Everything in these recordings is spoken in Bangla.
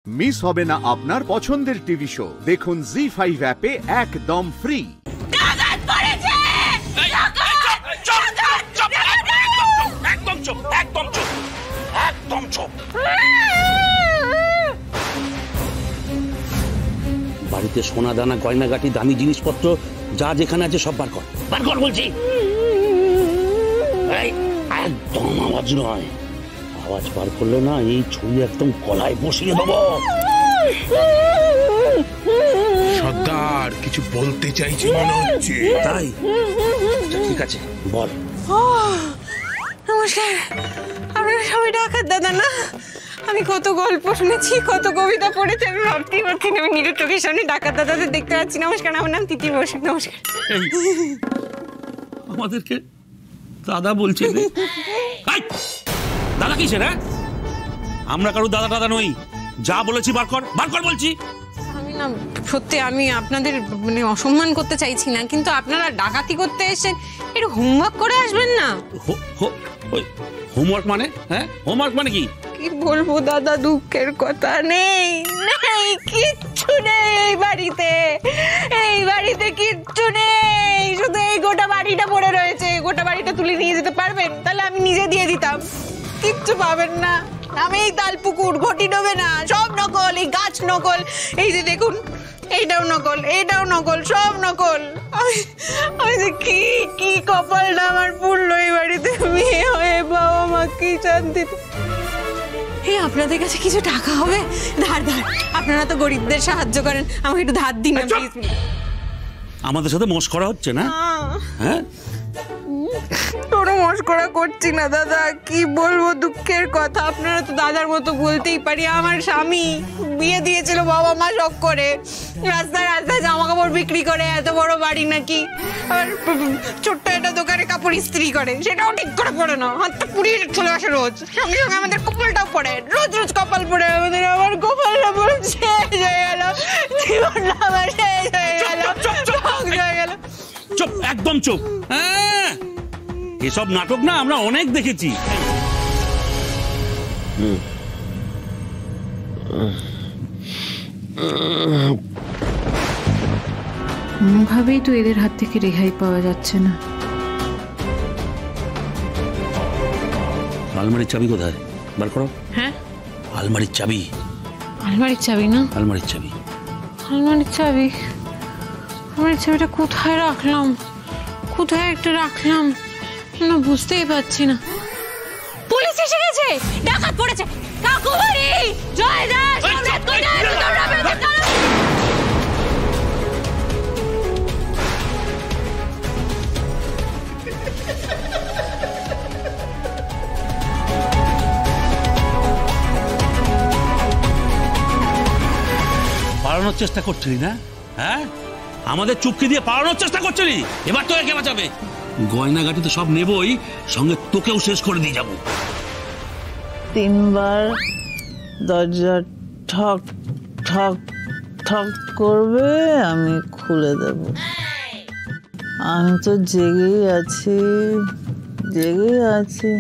মিস হবে না আপনার পছন্দের টিভি শো। দেখুন জি5 অ্যাপে একদম ফ্রি। বাড়িতে সোনা দানা গয়নাগাটি দামি জিনিসপত্র যা যেখানে আছে সব বার কর, বার কর বলছি। একদম আওয়াজ নয়, আওয়াজ বার করলে না এই ছুরি একদম গলায় বসিয়ে দেবো। সর্দার কিছু বলতে চাইছি মনে হচ্ছে। তাই ঠিক আছে বল। নমস্কার, আপনারা সবাই ডাকাত দাদা না? আমি কত গল্প শুনেছি, কত কবিতা পড়েছি, আমি ভাবতেই পারছি না আমি নিজের চোখের সামনে ডাকাত দাদাদের দেখতে পাচ্ছি। নমস্কার, আমার নাম তিথি বসু। নমস্কার। আমাদেরকে দাদা বলছে? দাদা কিসের? আমরা কারো দাদা দাদা নই, যা বলেছি বার কর, বার কর বলছি। আমি না সত্যি আমি আপনাদের মানে অসম্মান করতে চাইছি না, কিন্তু আপনারা ডাকাতি করতে এসেছেন, একটু হোমওয়ার্ক করে আসবেন না? হোমওয়ার্ক মানে? হ্যাঁ, হোমওয়ার্ক মানে কি? কি বলবো দাদা, দুঃখের কথা নেই, নেই কিচ্ছু নেই এই বাড়িতে। এই বাড়িতে কিচ্ছু নেই, শুধু এই গোটা বাড়িটা পড়ে রয়েছে। গোটা বাড়িটা তুলে নিয়ে যেতে পারবেন? তাহলে আমি নিজে দিয়ে দিতাম। কিচ্ছু পাবেন না, আমি এই তালপুকুর ঘটি ডোবে না, সব নকল। এই গাছ নকল, এই যে দেখুন এইটাও নকল, এইটাও নকল, সব নকল। আমি যে কি কপালটা আমার পুরলো এই বাড়িতে মেয়ে হয়ে, বাবা মা কি শান্তিতে। এই আপনাদের কাছে কিছু টাকা হবে? ধার ধার, আপনারা তো গরিবদের সাহায্য করেন, আমাকে একটু ধার দিন প্লিজ। আমাদের সাথে মস্করা হচ্ছে না? হ্যাঁ, কোনো মস্করা করছি না দাদা, কি বলবো দুঃখের কথা। আপনারা তো দাদার মতো বলতেই পারি। আমার স্বামী বিয়ে দিয়েছিল বাবা মা শখ করে, রাস্তায় রাস্তায় জামা কাপড় বিক্রি করে, এত বড় বাড়ি নাকি, আর ছোট্ট একটা দোকানে কাপড় ইস্ত্রি করে, সেটাও ঠিক করে পড়ে না, হাতটা পুড়িয়ে চলে আসে রোজ। সঙ্গে সঙ্গে আমাদের কপালটাও পড়ে, রোজ রোজ কপাল পড়ে আমাদের। আমার কপালটা পুরো শেষ হয়ে গেল, জীবনটা আমার শেষ হয়ে গেল, হয়ে গেল। চুপ, একদম চুপ। হ্যাঁ, এসব নাটক না আমরা অনেক দেখেছি। কোনোভাবেই তো এদের হাত থেকে রেহাই পাওয়া যাচ্ছে না। আলমারির চাবি কোথায়? বার করো। হ্যাঁ, আলমারির চাবি। আলমারির চাবি না? আলমারির চাবি। আলমারির চাবি, আলমারির চাবিটা কোথায় রাখলাম? কোথায় একটা রাখলাম না, বুঝতেই পারছি না। পুলিশ এসে গেছে, ডাকাত পড়েছে। কাকুবাড়ি জয় দাস, সম্রাট কোথায়? পালানোর চেষ্টা করছিলি না? হ্যাঁ, আমাদের চুপকে দিয়ে পালানোর চেষ্টা করছিলি। এবার তোকে কে বাঁচাবে? গয়নাগাটি তো সব নেবই, সঙ্গে তোকেও শেষ করে দিয়ে যাবো। 3 বার দরজা ঠক ঠক ঠক করবে, আমি খুলে দেব। আমি তো জেগেই আছি, জেগেই আছি,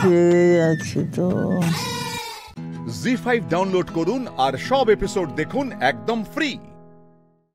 জেগেই আছি তো। জি5 ডাউনলোড করুন আর সব এপিসোড দেখুন একদম ফ্রি।